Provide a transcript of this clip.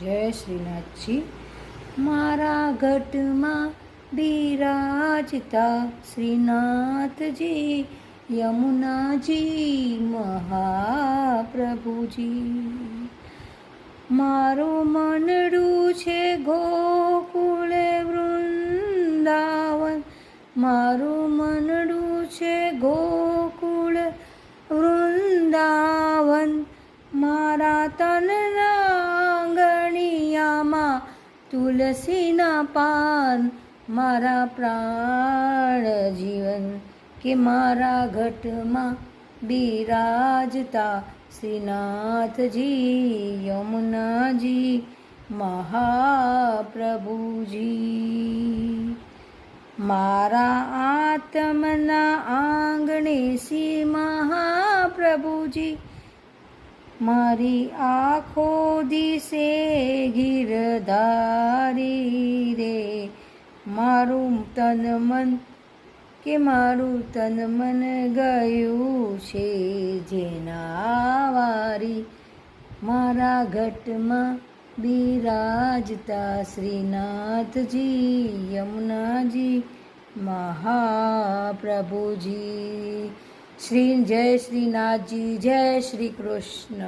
જય શ્રીનાથજી. મારા ઘટમાં બિરાજતા શ્રીનાથજી, યમુનાજી મહાપ્રભુજી. મારું મનડું છે ગોકુળે વૃંદાવન, મારું મનડું છે ગોકુળ વૃંદાવન. મારા તનના આંગણિયામાં તુલસીના પાન, મારા પ્રાણ જીવન કે મારા ઘટમાં બિરાજતા શ્રીનાથજી, યમુનાજી મહાપ્રભુજી. મારા આત્મના આંગણે શ્રી મહાપ્રભુજી, મારી આંખો દિશે ગીરધારી રે. મારું તન મન કે મારું તન મન ગયું છે જેના વારી, મારા ઘટમાં બિરાજતા શ્રીનાથજી, યમુનાજી મહાપ્રભુજી. જય શ્રીનાથજી, જય શ્રી કૃષ્ણ.